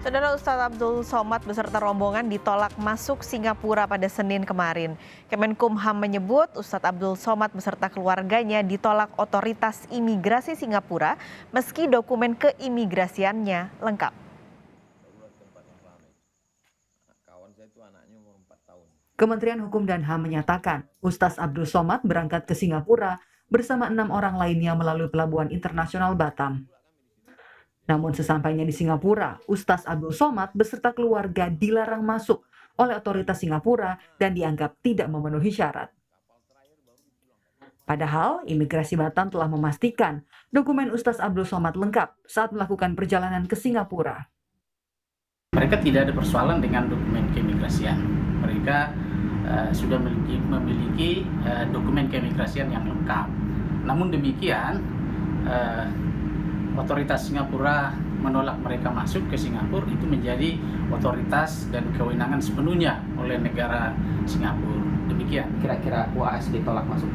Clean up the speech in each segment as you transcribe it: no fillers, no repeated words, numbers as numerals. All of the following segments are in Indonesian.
Saudara Ustadz Abdul Somad beserta rombongan ditolak masuk Singapura pada Senin kemarin. Kemenkumham menyebut Ustadz Abdul Somad beserta keluarganya ditolak otoritas imigrasi Singapura meski dokumen keimigrasiannya lengkap. Kementerian Hukum dan HAM menyatakan Ustadz Abdul Somad berangkat ke Singapura bersama 6 orang lainnya melalui Pelabuhan Internasional Batam. Namun sesampainya di Singapura, Ustadz Abdul Somad beserta keluarga dilarang masuk oleh otoritas Singapura dan dianggap tidak memenuhi syarat. Padahal, imigrasi Batam telah memastikan dokumen Ustadz Abdul Somad lengkap saat melakukan perjalanan ke Singapura. Mereka tidak ada persoalan dengan dokumen keimigrasian. Mereka sudah memiliki dokumen keimigrasian yang lengkap. Namun demikian, otoritas Singapura menolak mereka masuk ke Singapura itu menjadi otoritas dan kewenangan sepenuhnya oleh negara Singapura. Demikian. Kira-kira UAS ditolak masuk?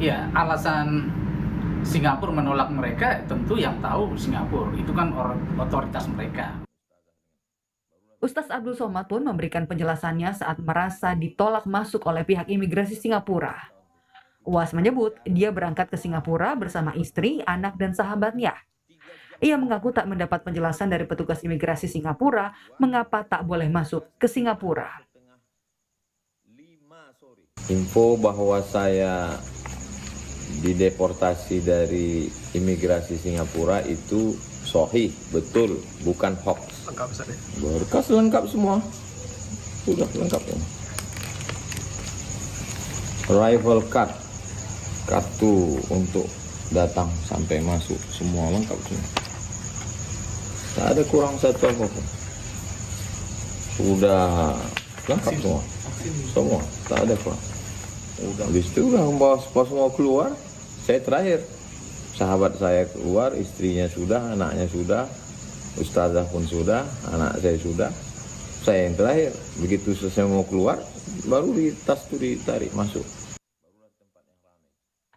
Ya, alasan Singapura menolak mereka tentu yang tahu Singapura. Itu kan otoritas mereka. Ustadz Abdul Somad pun memberikan penjelasannya saat merasa ditolak masuk oleh pihak imigrasi Singapura. UAS menyebut dia berangkat ke Singapura bersama istri, anak, dan sahabatnya. Ia mengaku tak mendapat penjelasan dari petugas imigrasi Singapura mengapa tak boleh masuk ke Singapura. Info bahwa saya dideportasi dari imigrasi Singapura itu sahih, betul, bukan hoax. Berkas lengkap semua, sudah lengkap ya. Arrival card, kartu untuk datang sampai masuk, semua lengkap semua. Tak ada kurang satu apapun. Sudah lengkap semua, tak ada kurang. Habis itu pas mau keluar, saya terakhir. Sahabat saya keluar, istrinya sudah, anaknya sudah, ustazah pun sudah, anak saya sudah. Saya yang terakhir. Begitu selesai mau keluar, baru di tas itu ditarik masuk.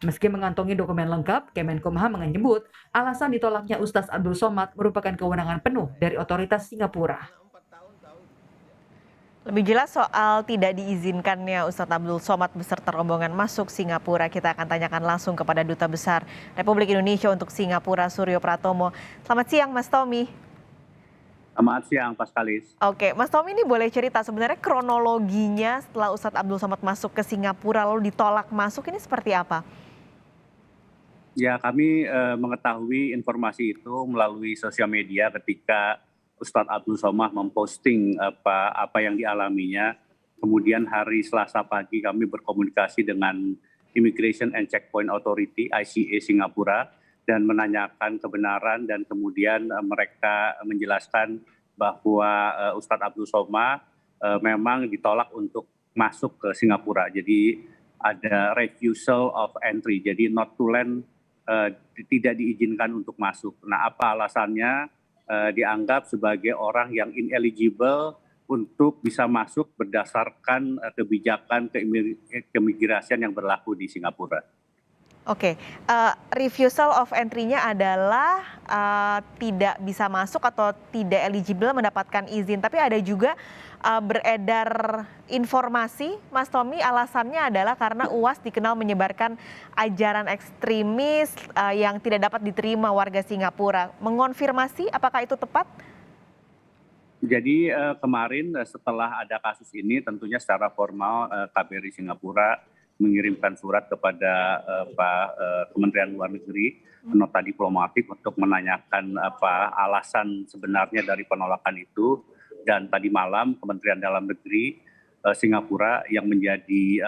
Meski mengantongi dokumen lengkap, Kemenkumham menyebut alasan ditolaknya Ustadz Abdul Somad merupakan kewenangan penuh dari otoritas Singapura. Lebih jelas soal tidak diizinkannya Ustadz Abdul Somad beserta rombongan masuk Singapura, kita akan tanyakan langsung kepada Duta Besar Republik Indonesia untuk Singapura, Suryo Pratomo. Selamat siang, Mas Tommy. Selamat siang, Pak Kalis. Oke, Mas Tommy ini boleh cerita sebenarnya kronologinya setelah Ustadz Abdul Somad masuk ke Singapura lalu ditolak masuk ini seperti apa? Ya, kami mengetahui informasi itu melalui sosial media ketika Ustadz Abdul Somad memposting apa yang dialaminya. Kemudian hari Selasa pagi kami berkomunikasi dengan Immigration and Checkpoint Authority (ICA) Singapura dan menanyakan kebenaran, dan kemudian mereka menjelaskan bahwa Ustadz Abdul Somad memang ditolak untuk masuk ke Singapura. Jadi ada refusal of entry, jadi not to land, tidak diizinkan untuk masuk. Nah, apa alasannya? Dianggap sebagai orang yang ineligible untuk bisa masuk berdasarkan kebijakan keimigrasian yang berlaku di Singapura. Oke, refusal of entry-nya adalah tidak bisa masuk atau tidak eligible mendapatkan izin. Tapi ada juga beredar informasi, Mas Tommy, alasannya adalah karena UAS dikenal menyebarkan ajaran ekstremis yang tidak dapat diterima warga Singapura. Mengonfirmasi apakah itu tepat? Jadi kemarin setelah ada kasus ini, tentunya secara formal KBRI Singapura mengirimkan surat kepada Kementerian Luar Negeri, nota diplomatik untuk menanyakan apa alasan sebenarnya dari penolakan itu. Dan tadi malam Kementerian Dalam Negeri Singapura yang menjadi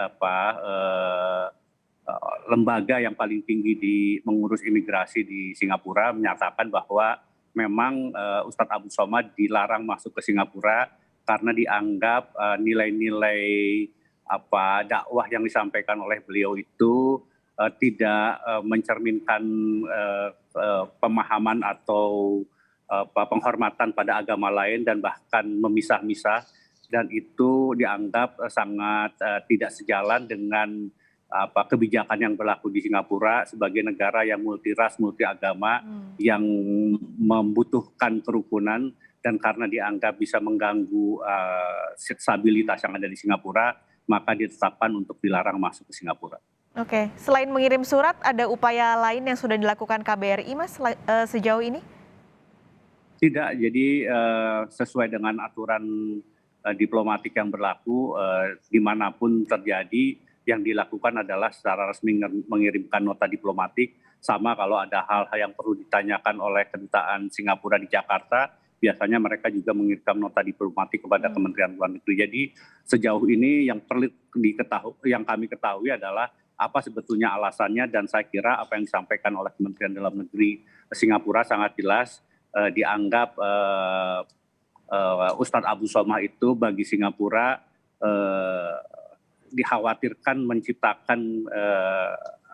lembaga yang paling tinggi di mengurus imigrasi di Singapura menyatakan bahwa memang Ustadz Abdul Somad dilarang masuk ke Singapura karena dianggap nilai-nilai dakwah yang disampaikan oleh beliau itu tidak mencerminkan pemahaman atau penghormatan pada agama lain dan bahkan memisah-misah, dan itu dianggap sangat tidak sejalan dengan kebijakan yang berlaku di Singapura sebagai negara yang multiras, multiagama, yang membutuhkan kerukunan dan karena dianggap bisa mengganggu stabilitas yang ada di Singapura, maka ditetapkan untuk dilarang masuk ke Singapura. Oke, selain mengirim surat, ada upaya lain yang sudah dilakukan KBRI, Mas, sejauh ini? Tidak, jadi sesuai dengan aturan diplomatik yang berlaku, dimanapun terjadi, yang dilakukan adalah secara resmi mengirimkan nota diplomatik, sama kalau ada hal-hal yang perlu ditanyakan oleh kedutaan Singapura di Jakarta, biasanya mereka juga mengirimkan nota diplomatik kepada Kementerian Luar Negeri. Jadi sejauh ini yang perlu yang kami ketahui adalah apa sebetulnya alasannya, dan saya kira apa yang disampaikan oleh Kementerian Dalam Negeri Singapura sangat jelas. Dianggap Ustadz Abu Somah itu bagi Singapura dikhawatirkan menciptakan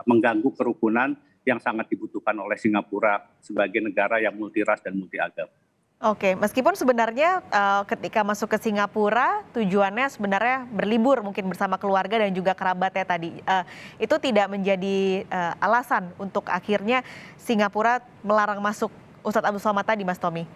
mengganggu kerukunan yang sangat dibutuhkan oleh Singapura sebagai negara yang multiras dan multiagama. Oke, meskipun sebenarnya ketika masuk ke Singapura tujuannya sebenarnya berlibur mungkin bersama keluarga dan juga kerabatnya tadi, itu tidak menjadi alasan untuk akhirnya Singapura melarang masuk Ustadz Abdul Somad tadi, Mas Tommy.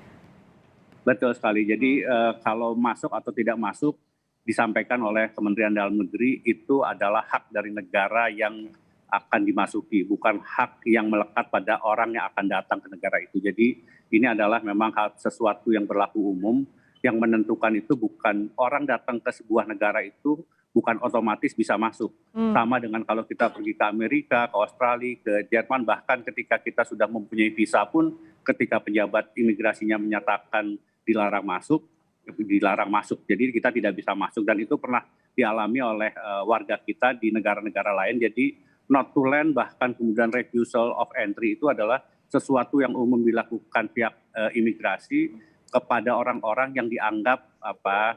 Betul sekali. Jadi kalau masuk atau tidak masuk disampaikan oleh Kementerian Dalam Negeri itu adalah hak dari negara yang akan dimasuki, bukan hak yang melekat pada orang yang akan datang ke negara itu. Jadi ini adalah memang sesuatu yang berlaku umum, yang menentukan itu bukan orang datang ke sebuah negara itu bukan otomatis bisa masuk. Sama dengan kalau kita pergi ke Amerika, ke Australia, ke Jerman, bahkan ketika kita sudah mempunyai visa pun, ketika pejabat imigrasinya menyatakan dilarang masuk. Jadi kita tidak bisa masuk, dan itu pernah dialami oleh warga kita di negara-negara lain. Jadi not to land, bahkan kemudian refusal of entry itu adalah sesuatu yang umum dilakukan pihak imigrasi kepada orang-orang yang dianggap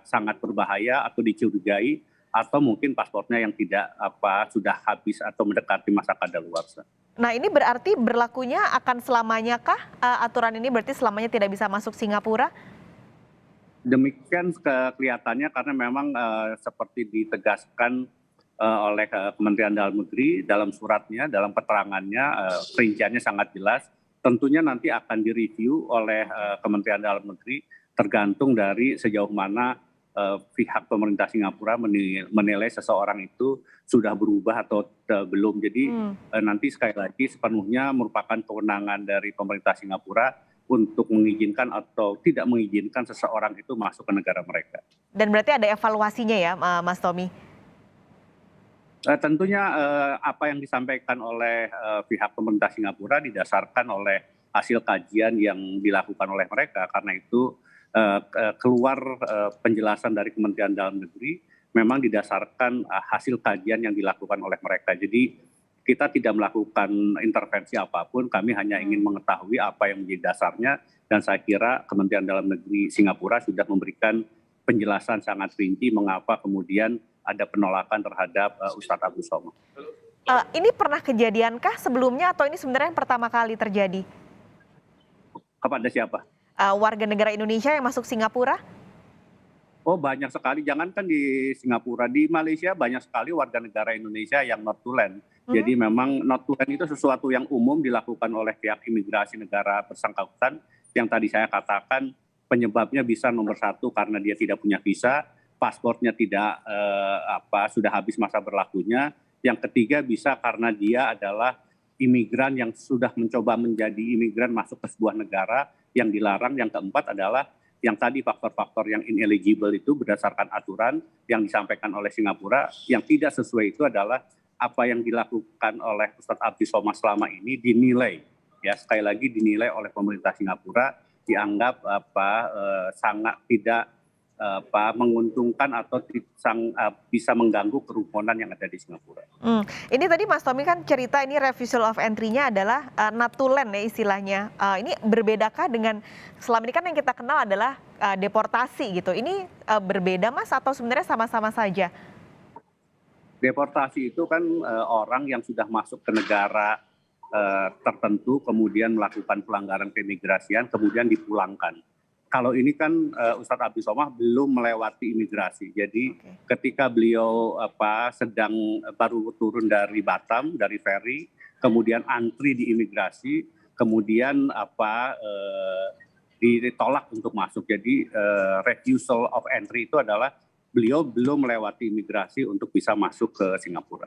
sangat berbahaya atau dicurigai, atau mungkin paspornya yang tidak sudah habis atau mendekati masa kadaluarsa. Nah, ini berarti berlakunya akan selamanya kah aturan ini, berarti selamanya tidak bisa masuk Singapura? Demikian kelihatannya, karena memang seperti ditegaskan oleh Kementerian Dalam Negeri dalam suratnya, dalam keterangannya, perinciannya sangat jelas. Tentunya nanti akan direview oleh Kementerian Dalam Negeri tergantung dari sejauh mana pihak pemerintah Singapura menilai seseorang itu sudah berubah atau belum. Jadi nanti sekali lagi sepenuhnya merupakan kewenangan dari pemerintah Singapura untuk mengizinkan atau tidak mengizinkan seseorang itu masuk ke negara mereka. Dan berarti ada evaluasinya ya, Mas Tommy? Tentunya apa yang disampaikan oleh pihak pemerintah Singapura didasarkan oleh hasil kajian yang dilakukan oleh mereka. Karena itu keluar penjelasan dari Kementerian Dalam Negeri memang didasarkan hasil kajian yang dilakukan oleh mereka. Jadi kita tidak melakukan intervensi apapun, kami hanya ingin mengetahui apa yang menjadi dasarnya, dan saya kira Kementerian Dalam Negeri Singapura sudah memberikan penjelasan sangat rinci mengapa kemudian ada penolakan terhadap Ustadz Abdul Somad. Ini pernah kejadiankah sebelumnya atau ini sebenarnya yang pertama kali terjadi? Kepada siapa? Warga negara Indonesia yang masuk Singapura? Oh, banyak sekali, jangankan di Singapura, di Malaysia banyak sekali warga negara Indonesia yang not to land. Jadi memang not to land itu sesuatu yang umum dilakukan oleh pihak imigrasi negara bersangkutan, yang tadi saya katakan penyebabnya bisa nomor satu karena dia tidak punya visa, paspornya tidak sudah habis masa berlakunya. Yang ketiga bisa karena dia adalah imigran yang sudah mencoba menjadi imigran masuk ke sebuah negara yang dilarang. Yang keempat adalah yang tadi faktor-faktor yang ineligible itu berdasarkan aturan yang disampaikan oleh Singapura. Yang tidak sesuai itu adalah apa yang dilakukan oleh Ustadz Abdul Somad selama ini dinilai, ya sekali lagi dinilai oleh pemerintah Singapura dianggap sangat tidak menguntungkan atau bisa mengganggu kerukunan yang ada di Singapura. Ini tadi Mas Tommy kan cerita ini refusal of entry-nya adalah not to land ya istilahnya. Ini berbedakah dengan selama ini kan yang kita kenal adalah deportasi gitu. Ini berbeda Mas atau sebenarnya sama-sama saja? Deportasi itu kan orang yang sudah masuk ke negara tertentu kemudian melakukan pelanggaran keimigrasian kemudian dipulangkan. Kalau ini kan Ustadz Abdul Somad belum melewati imigrasi. Jadi ketika beliau sedang baru turun dari Batam, dari ferry, kemudian antri di imigrasi, kemudian ditolak untuk masuk. Jadi refusal of entry itu adalah beliau belum melewati imigrasi untuk bisa masuk ke Singapura.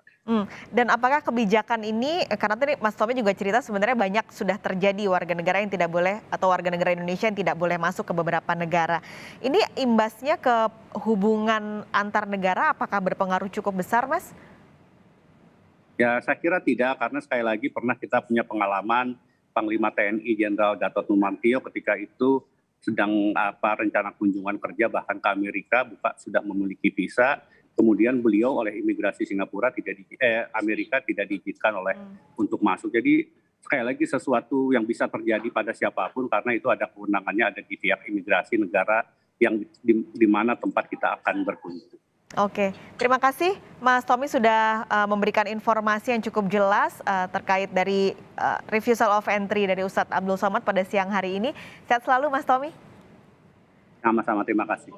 Dan apakah kebijakan ini, karena tadi Mas Tommy juga cerita sebenarnya banyak sudah terjadi warga negara yang tidak boleh atau warga negara Indonesia yang tidak boleh masuk ke beberapa negara. Ini imbasnya ke hubungan antar negara apakah berpengaruh cukup besar, Mas? Ya, saya kira tidak, karena sekali lagi pernah kita punya pengalaman Panglima TNI Jenderal Gatot Nurmantio ketika itu sedang rencana kunjungan kerja bahkan ke Amerika, sudah memiliki visa, kemudian beliau oleh imigrasi Singapura Amerika tidak diizinkan untuk masuk. Jadi sekali lagi sesuatu yang bisa terjadi pada siapapun karena itu ada kewenangannya ada di pihak imigrasi negara yang di mana tempat kita akan berkunjung. Oke, terima kasih Mas Tommy sudah memberikan informasi yang cukup jelas terkait dari refusal of entry dari Ustadz Abdul Somad pada siang hari ini. Sehat selalu Mas Tommy. Sama-sama, terima kasih.